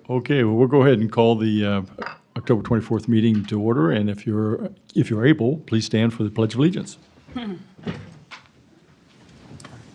Okay, well, we'll go ahead and call the October 24th meeting to order, and if you're able, please stand for the Pledge of Allegiance.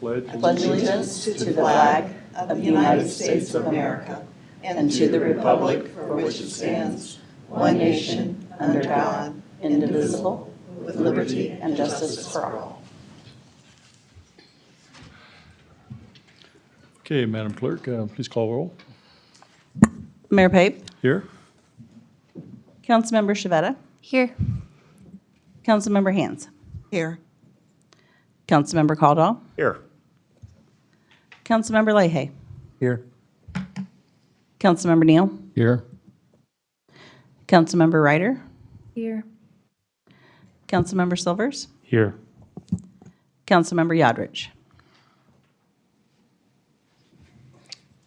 Pledge allegiance to the flag of the United States of America and to the republic for which it stands, one nation, under God, indivisible, with liberty and justice for all. Okay, Madam Clerk, please call roll. Mayor Pape, Here? Councilmember Shavetta, Here. Councilmember Hands, Here. Councilmember Caldwell, Here. Councilmember Leahy, Here. Councilmember Neal, Here. Councilmember Ryder, Here. Councilmember Silvers, Here. Councilmember Yodrich.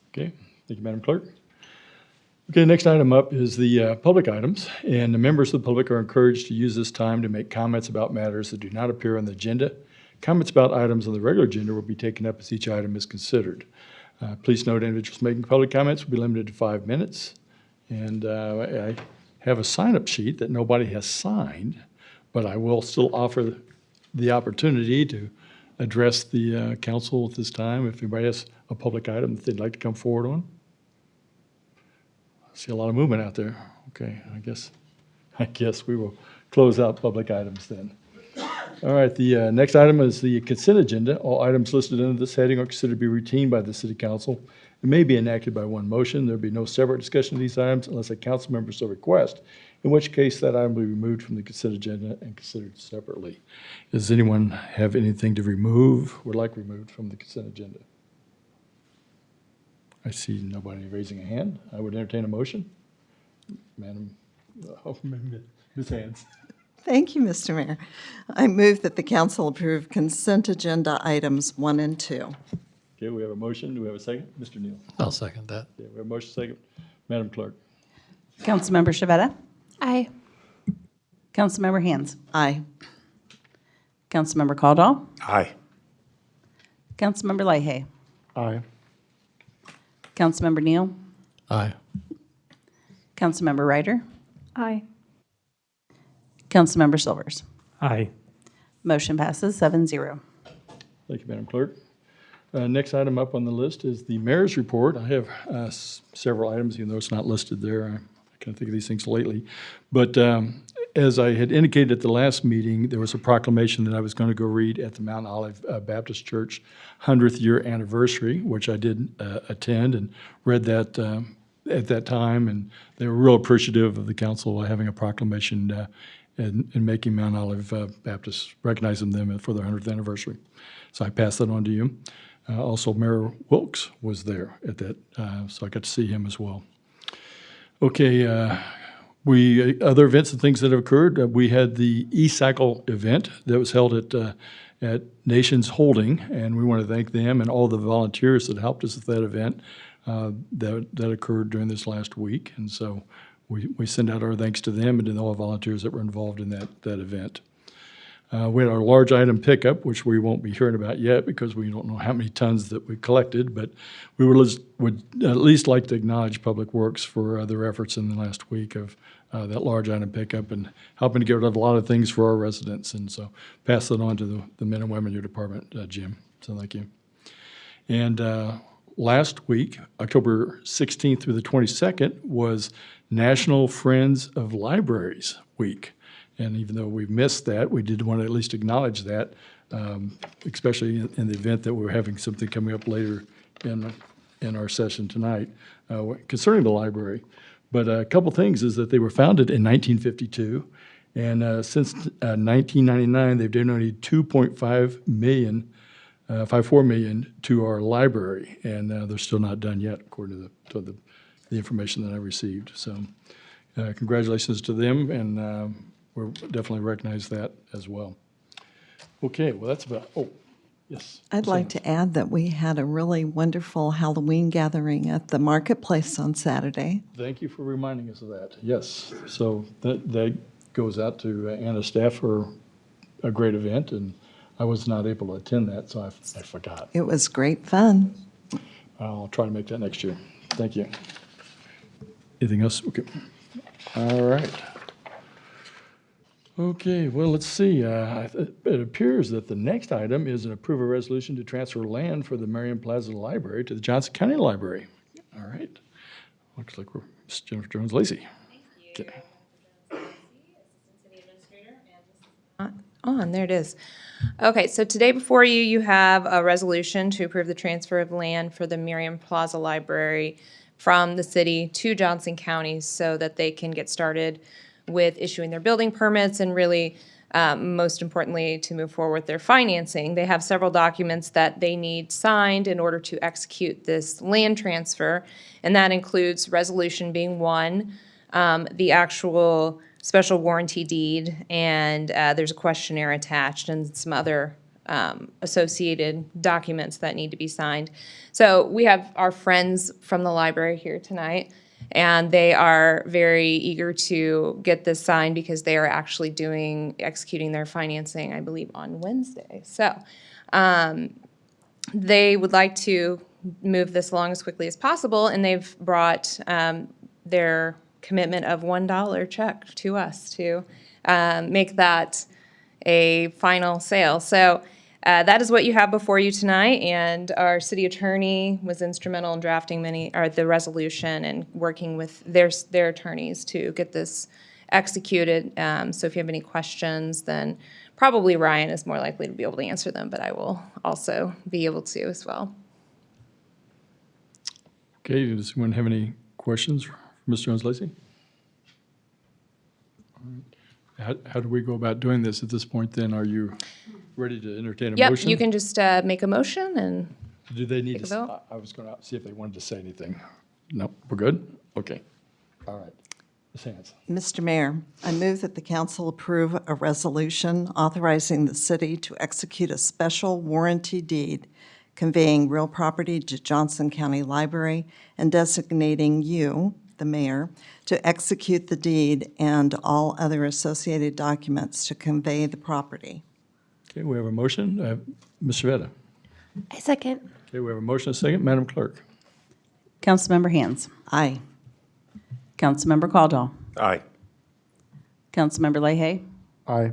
Okay, thank you, Madam Clerk. Okay, next item up is the public items, and the members of the public are encouraged to use this time to make comments about matters that do not appear on the agenda. Comments about items on the regular agenda will be taken up as each item is considered. Please note individuals making public comments will be limited to 5 minutes. And I have a sign-up sheet that nobody has signed, but I will still offer the opportunity to address the council at this time if anybody has a public item that they'd like to come forward on. I see a lot of movement out there. Okay, I guess we will close out public items then. All right, the next item is the consent agenda. All items listed under this heading are considered to be routine by the city council and may be enacted by one motion. There'll be no separate discussion of these items unless a council member so requests, in which case that item will be removed from the consent agenda and considered separately. Does anyone have anything to remove, would like removed from the consent agenda? I see nobody raising a hand. I would entertain a motion. Madam, Ms. Hands. Thank you, Mr. Mayor. I move that the council approve consent agenda items 1 and 2. Okay, we have a motion. Do we have a second? Mr. Neal. I'll second that. Okay, we have a motion second. Madam Clerk. Councilmember Shavetta, Aye. Councilmember Hands, Aye. Councilmember Caldwell, Aye. Councilmember Leahy, Aye. Councilmember Neal, Aye. Councilmember Ryder, Aye. Councilmember Silvers. Aye. Motion passes 7-0. Thank you, Madam Clerk. Next item up on the list is the mayor's report. I have several items, even though it's not listed there. I can't think of these things lately. But as I had indicated at the last meeting, there was a proclamation that I was going to go read at the Mount Olive Baptist Church 100th year anniversary, which I did attend and read that at that time. And they were real appreciative of the council having a proclamation and making Mount Olive Baptist, recognizing them for their 100th anniversary. So I passed that on to you. Also, Mayor Wilkes was there at that, so I got to see him as well. Okay, other events and things that have occurred. We had the e-cycle event that was held at Nations Holding, and we want to thank them and all the volunteers that helped us at that event that occurred during this last week. And so we send out our thanks to them and to all the volunteers that were involved in that event. We had our large item pickup, which we won't be hearing about yet because we don't know how many tons that we collected, but we would at least like to acknowledge Public Works for their efforts in the last week of that large item pickup and helping to get rid of a lot of things for our residents. And so pass that on to the men and women in your department, Jim. So thank you. And last week, October 16th through the 22nd, was National Friends of Libraries Week. And even though we missed that, we did want to at least acknowledge that, especially in the event that we're having something coming up later in our session tonight concerning the library. But a couple things is that they were founded in 1952, and since 1999, they've donated $2.5 million, 54 million to our library, and they're still not done yet, according to the information that I received. So congratulations to them, and we'll definitely recognize that as well. Okay, well, that's about, yes. I'd like to add that we had a really wonderful Halloween gathering at the marketplace on Saturday. Thank you for reminding us of that. Yes, so that goes out to Anna's staff for a great event, and I was not able to attend that, so I forgot. It was great fun. I'll try to make that next year. Thank you. Anything else? Okay. All right. Okay, well, let's see. It appears that the next item is an approve a resolution to transfer land for the Merriam Plaza Library to the Johnson County Library. All right. Looks like we're Ms. Jennifer Jones-Lacey. Okay. On, there it is. Okay, so today before you, you have a resolution to approve the transfer of land for the Merriam Plaza Library from the city to Johnson County so that they can get started with issuing their building permits and really, most importantly, to move forward with their financing. They have several documents that they need signed in order to execute this land transfer, and that includes resolution being one, the actual special warranty deed, and there's a questionnaire attached and some other associated documents that need to be signed. So we have our friends from the library here tonight, and they are very eager to get this signed because they are actually executing their financing, I believe, on Wednesday. So they would like to move this along as quickly as possible, and they've brought their commitment of $1 check to us to make that a final sale. So that is what you have before you tonight, and our city attorney was instrumental in drafting the resolution and working with their attorneys to get this executed. So if you have any questions, then probably Ryan is more likely to be able to answer them, but I will also be able to as well. Okay, does anyone have any questions for Ms. Jones-Lacey? How do we go about doing this at this point then? Are you ready to entertain a Yep, motion? you can just make a motion and Do they need take a to, vote. I was going to see if they wanted to say anything. No, we're good? Okay. All right. Ms. Hans. Mr. Mayor, I move that the council approve a resolution authorizing the city to execute a special warranty deed conveying real property to Johnson County Library and designating you, the mayor, to execute the deed and all other associated documents to convey the property. Okay, we have a motion. Ms. Vetta. I second. Okay, we have a motion and a second. Madam Clerk. Councilmember Hands. Aye. Councilmember Caldwell. Aye. Councilmember Leahy. Aye.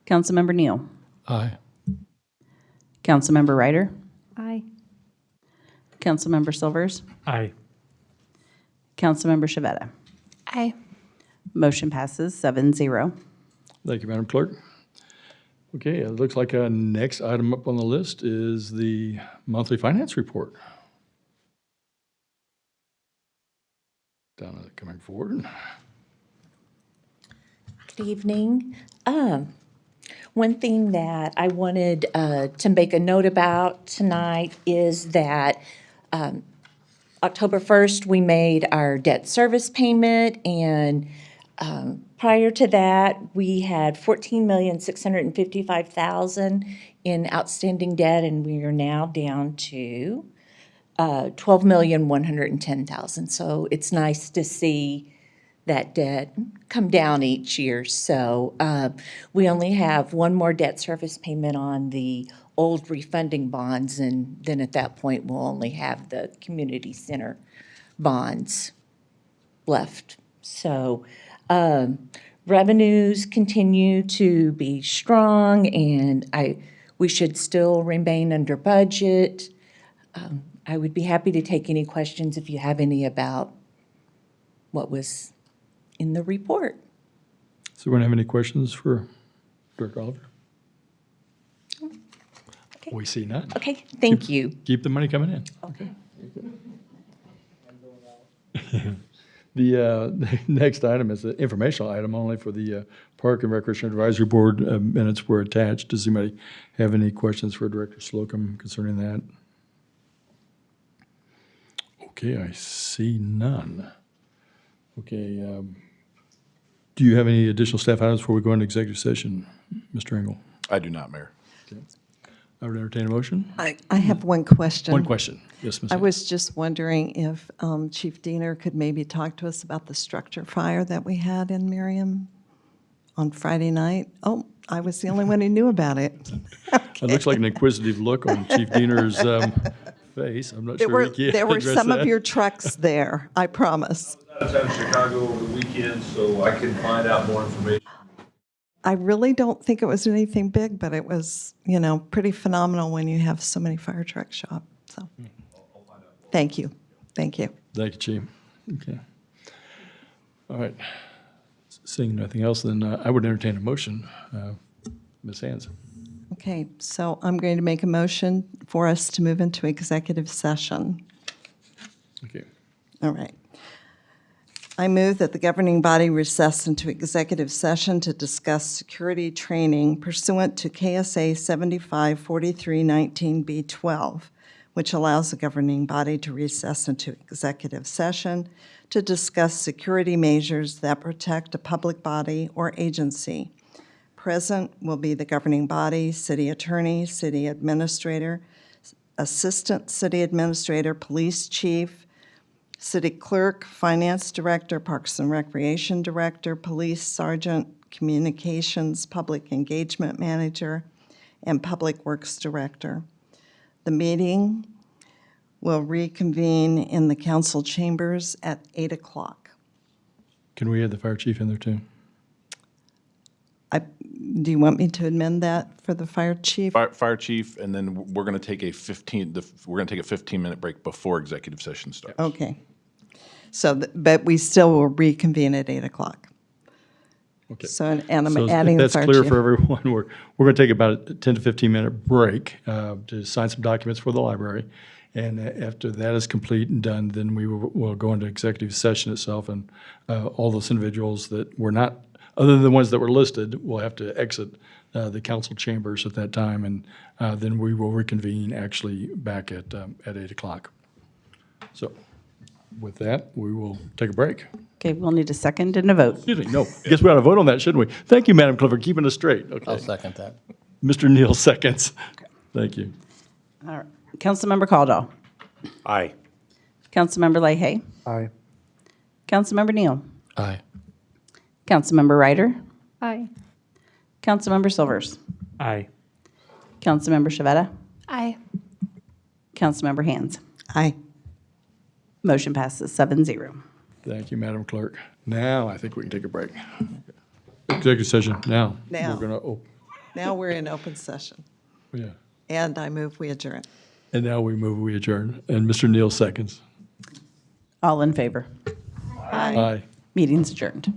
Councilmember Neal. Aye. Councilmember Ryder. Aye. Councilmember Silvers. Aye. Councilmember Shavetta. Aye. Motion passes 7-0. Thank you, Madam Clerk. Okay, it looks like our next item up on the list is the monthly finance report. Donna coming forward. Good evening. One thing that I wanted to make a note about tonight is that October 1st, we made our debt service payment, and prior to that, we had $14,655,000 in outstanding debt, and we are now down to $12,110,000. So it's nice to see that debt come down each year. So we only have one more debt service payment on the old refunding bonds, and then at that point, we'll only have the community center bonds left. So revenues continue to be strong, and we should still remain under budget. I would be happy to take any questions if you have any about what was in the report. Does anyone have any questions for Director Oliver? Okay. We see none. Okay, thank you. Keep the money coming in. Okay. The next item is an informational item only for the Park and Recreation Advisory Board. Minutes were attached. Does anybody have any questions for Director Slocum concerning that? Okay, I see none. Okay, do you have any additional staff items before we go into executive session, Mr. Engel? I do not, Mayor. I would entertain a motion. I have one question. One question. Yes, Ms. I was just wondering if Chief Diener could maybe talk to us about the structure fire that we had in Merriam on Friday night. Oh, I was the only one who knew about it. It looks like an inquisitive look on Chief Diener's face. I'm not There sure were, you can there were address some of that. your trucks there, I promise. Out of town in Chicago over the weekend, so I can find out more information. I really don't think it was anything big, but it was, pretty phenomenal when you have so many fire trucks show up, so. Thank you, thank you. Thank you, Chief. Okay. All right. Seeing nothing else, then I would entertain a motion. Ms. Hands. Okay, so I'm going to make a motion for us to move into executive session. Okay. All right. I move that the governing body recess into executive session to discuss security training pursuant to KSA 754319B12, which allows the governing body to recess into executive session to discuss security measures that protect a public body or agency. Present will be the governing body, city attorney, city administrator, assistant city administrator, police chief, city clerk, finance director, parks and recreation director, police sergeant, communications, public engagement manager, and public works director. The meeting will reconvene in the council chambers at 8 o'clock. Can we add the fire chief in there too? Do you want me to amend that for the fire chief? Fire chief, and then we're going to take a 15-minute break before executive session starts. Okay. So, but we still will reconvene at 8 o'clock. Okay. So, and I'm So adding the if fire that's clear chief. for everyone, we're going to take about a 10 to 15-minute break to sign some documents for the library. And after that is complete and done, then we will go into executive session itself, and all those individuals that were not, other than the ones that were listed, will have to exit the council chambers at that time, and then we will reconvene actually back at 8 o'clock. So with that, we will take a break. Okay, we'll need a second and a vote. Excuse me, no, guess we ought to vote on that, shouldn't we? Thank you, Madam Clerk, for keeping us straight. Okay. I'll second that. Mr. Neal seconds. Thank you. All right. Councilmember Caldwell. Aye. Councilmember Leahy. Aye. Councilmember Neal. Aye. Councilmember Ryder. Aye. Councilmember Silvers. Aye. Councilmember Shavetta. Aye. Councilmember Hands. Aye. Motion passes 7-0. Thank you, Madam Clerk. Now I think we can take a break. Executive session now. Now. We're going to, Now we're in open session, yeah. and I move we adjourn. And now we adjourn. And Mr. Neal seconds. All in favor? Aye. Aye. Meeting's adjourned.